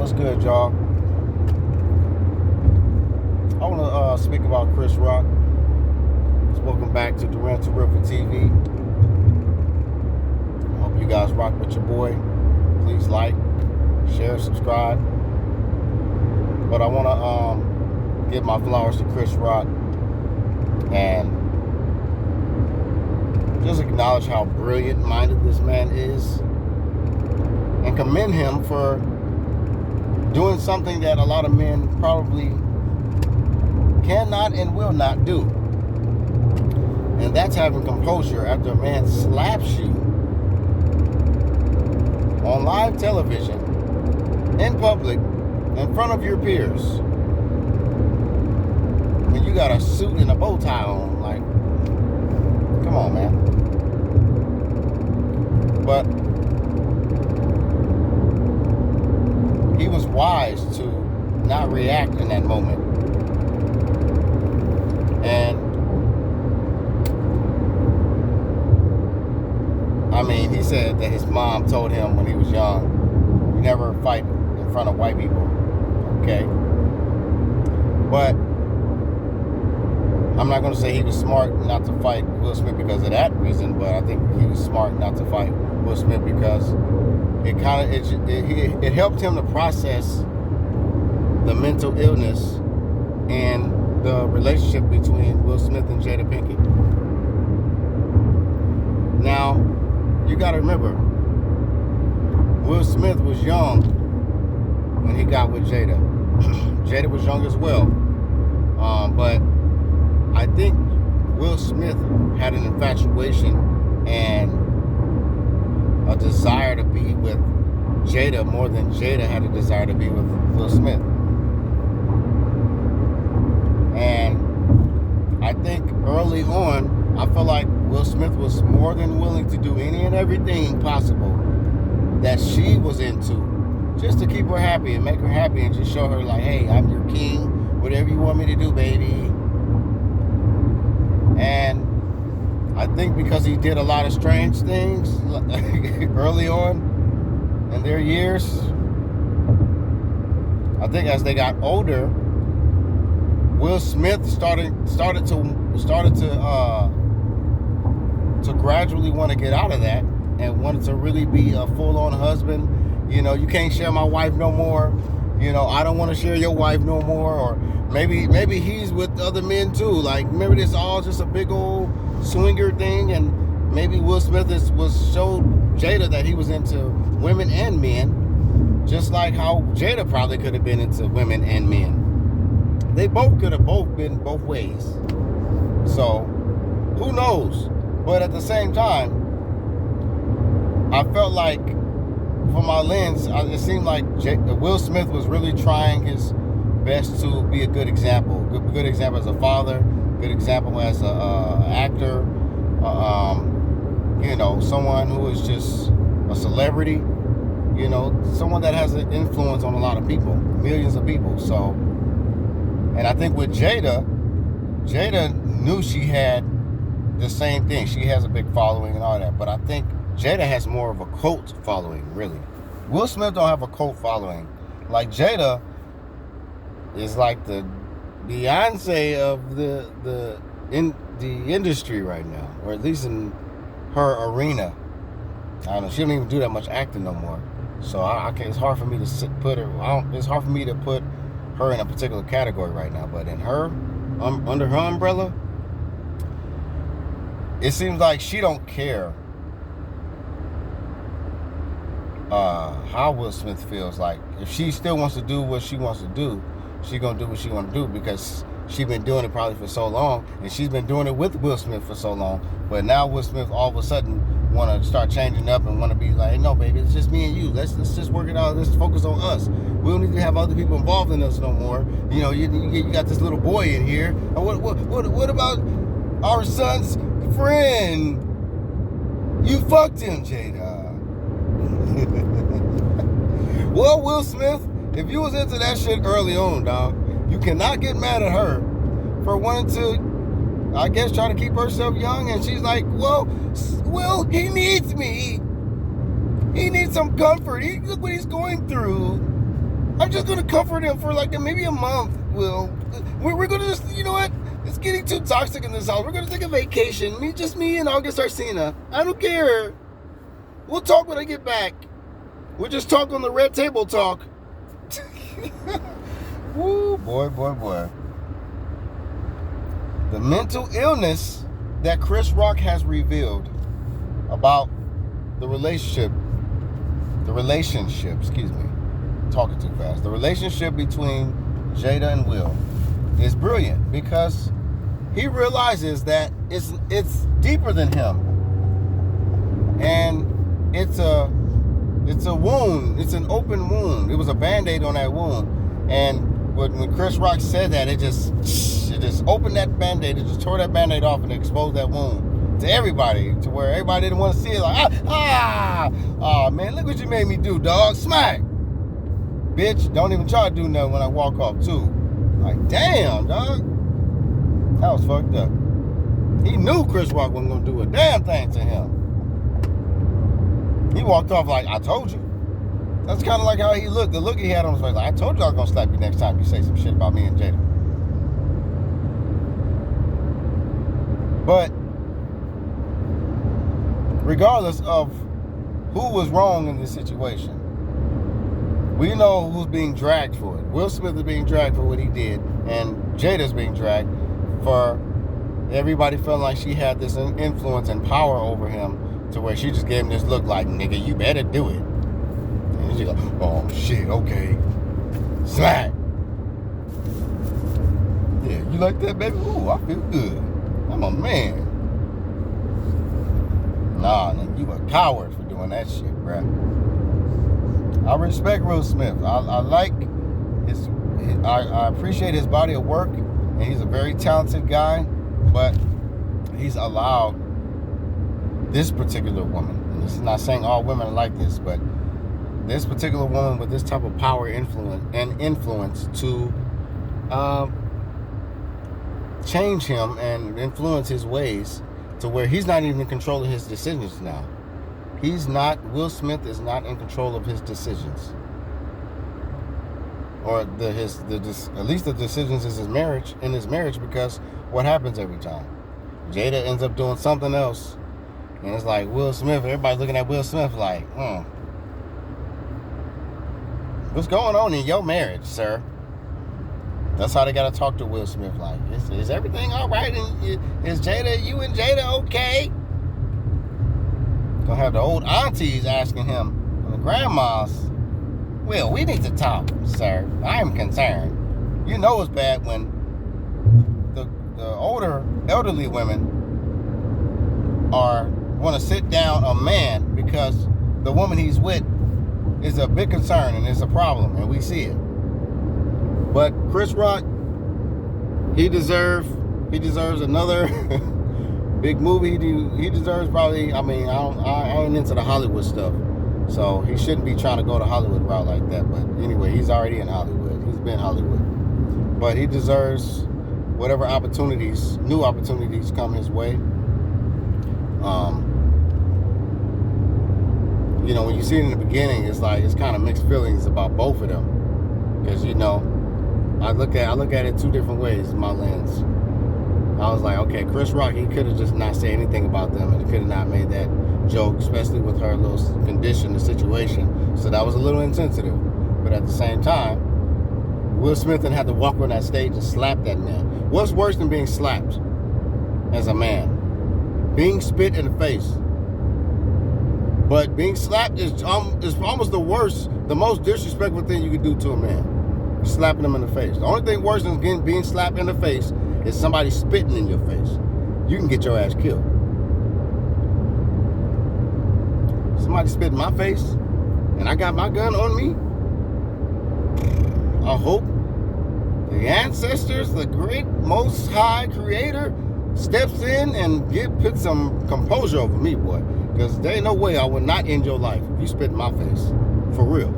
What's good, y'all? I want to speak about Chris Rock. Welcome back to Durant to River TV. I hope you guys rock with your boy. Please like, share, subscribe. But I want to give my flowers to Chris Rock and just acknowledge how brilliant-minded this man is and commend him for doing something that a lot of men probably cannot and will not do. And that's having composure after a man slaps you on live television, in public, in front of your peers, when you got a suit and a bow tie on. Like, come on, man. But he was wise to not react in that moment. And I mean, he said that his mom told him when he was young, you never fight in front of white people. Okay. But I'm not going to say he was smart not to fight Will Smith because of that reason, but I think he was smart not to fight Will Smith because it helped him to process the mental illness and the relationship between Will Smith and Jada Pinkett. Now, you got to remember, Will Smith was young when he got with Jada. Jada was young as well. But I think Will Smith had an infatuation and a desire to be with Jada more than Jada had a desire to be with Will Smith. And I think early on, I feel like Will Smith was more than willing to do any and everything possible that she was into just to keep her happy and make her happy and just show her like, hey, I'm your king, whatever you want me to do, baby. And I think because he did a lot of strange things early on in their years, I think as they got older, Will Smith started to gradually want to get out of that and wanted to really be a full-on husband. You know, you can't share my wife no more. You know, I don't want to share your wife no more. Or maybe he's with other men too. Like, remember, this all just a big old swinger thing, and maybe Will Smith showed Jada that he was into women and men, just like how Jada probably could have been into women and men. They both could have been both ways. So, who knows? But at the same time, I felt like, from my lens, it seemed like Will Smith was really trying his best to be a good example. Good example as a father, good example as an actor, you know, someone who is just a celebrity, you know, someone that has an influence on a lot of people, millions of people. So, and I think with Jada knew she had the same thing. She has a big following and all that. But I think Jada has more of a cult following, really. Will Smith don't have a cult following. Like, Jada is like the Beyonce of the industry right now, or at least in her arena. I don't know. She don't even do that much acting no more. So I can't. It's hard for me to put her. It's hard for me to put her in a particular category right now. But in her, under her umbrella, it seems like she don't care how Will Smith feels. Like, if she still wants to do what she wants to do, she gonna do what she want to do because she been doing it probably for so long, and she's been doing it with Will Smith for so long. But now Will Smith all of a sudden want to start changing up and want to be like, hey, no, baby, it's just me and you. Let's just work it out. Let's focus on us. We don't need to have other people involved in us no more. You know, you got this little boy in here. What about our son's friend? You fucked him, Jada. Well, Will Smith, if you was into that shit early on, dog, you cannot get mad at her for wanting to, I guess, try to keep herself young. And she's like, well, he needs me. He needs some comfort. Look what he's going through. I'm just gonna comfort him for like maybe a month. Will, we're gonna just, you know what? It's getting too toxic in this house. We're gonna take a vacation. Me and August Arsena. I don't care. We'll talk when I get back. We'll just talk on the red table talk. Woo, boy. The mental illness that Chris Rock has revealed about the relationship, excuse me, talking too fast. The relationship between Jada and Will is brilliant because he realizes that it's deeper than him. And it's a wound. It's an open wound. It was a Band-Aid on that wound. And when Chris Rock said that, it just opened that Band-Aid. It just tore that Band-Aid off and exposed that wound to everybody, to where everybody didn't want to see it. Like, oh man, look what you made me do, dog. Smack. Bitch, don't even try to do nothing when I walk off too. Like, damn, dog. That was fucked up. He knew Chris Rock wasn't gonna do a damn thing to him. He walked off like, I told you. That's kind of like how he looked. The look he had on his face, like, I told you I was gonna slap you next time you say some shit about me and Jada. But regardless of who was wrong in this situation, we know who's being dragged for it. Will Smith is being dragged for what he did, and Jada's being dragged for everybody feeling like she had this influence and power over him, to where she just gave him this look like, nigga, you better do it. And she go, oh shit, okay. Smack. Yeah, you like that, baby? Ooh, I feel good. I'm a man. Nah, nigga, you a coward for doing that shit, bruh. I respect Will Smith. I like his I appreciate his body of work, and he's a very talented guy, but he's allowed this particular woman, and this is not saying all women are like this, but this particular woman with this type of power, influence to change him and influence his ways to where he's not even in control of his decisions now. Will Smith is not in control of his decisions. Or at least the decisions in his marriage, because what happens every time? Jada ends up doing something else. And it's like Will Smith, everybody's looking at Will Smith like, what's going on in your marriage, sir? That's how they got to talk to Will Smith. Like, is everything all right? And is you and Jada okay? Gonna have the old aunties asking him, and the grandmas, Will, we need to talk, sir. I am concerned. You know it's bad when the older, elderly women want to sit down a man because the woman he's with is a big concern and it's a problem, and we see it. But Chris Rock, he deserves another big movie. He deserves probably. I mean, I ain't into the Hollywood stuff, so he shouldn't be trying to go the Hollywood route like that. But anyway, he's already in Hollywood. He's been Hollywood, but he deserves whatever new opportunities come his way. When you see it in the beginning, it's kind of mixed feelings about both of them, because I look at it two different ways in my lens. I was like, okay, Chris Rock, he could have just not said anything about them, and he could have not made that joke, especially with her little condition, the situation. So that was a little insensitive. But at the same time, Will Smith didn't have to walk on that stage and slap that man. What's worse than being slapped as a man? Being spit in the face. But being slapped is almost the worst, the most disrespectful thing you can do to a man. Slapping him in the face. The only thing worse than being slapped in the face is somebody spitting in your face. You can get your ass killed. Somebody spit in my face and I got my gun on me. I hope the ancestors, the great most high creator, steps in and put some composure over me, boy. Because there ain't no way I would not end your life if you spit in my face. For real.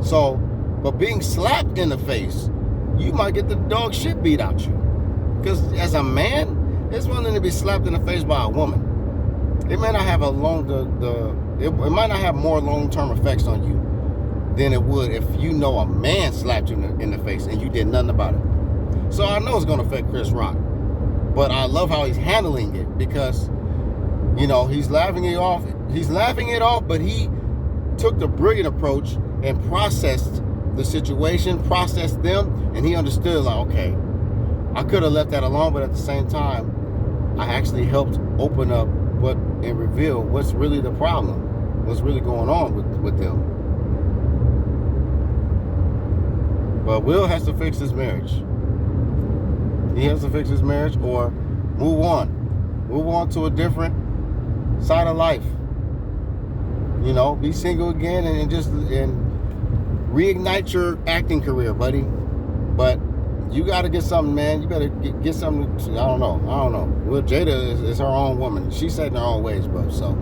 So, but being slapped in the face, you might get the dog shit beat out you. Because as a man, it's one thing to be slapped in the face by a woman. It may not have it might not have more long-term effects on you than it would if you know a man slapped you in the face and you did nothing about it. So I know it's going to affect Chris Rock. But I love how he's handling it because, you know, he's laughing it off. He's laughing it off, but he took the brilliant approach and processed the situation, processed them, and he understood, like, okay, I could have left that alone, but at the same time, I actually helped open up and reveal what's really the problem, what's really going on with them. But Will has to fix his marriage. He has to fix his marriage or move on to a different side of life. You know, be single again and reignite your acting career, buddy. But you got to get something, man. You better get something. I don't know. Well, Jada is her own woman. She's set in her own ways, bro. So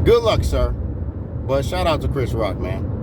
good luck, sir. But shout out to Chris Rock, man.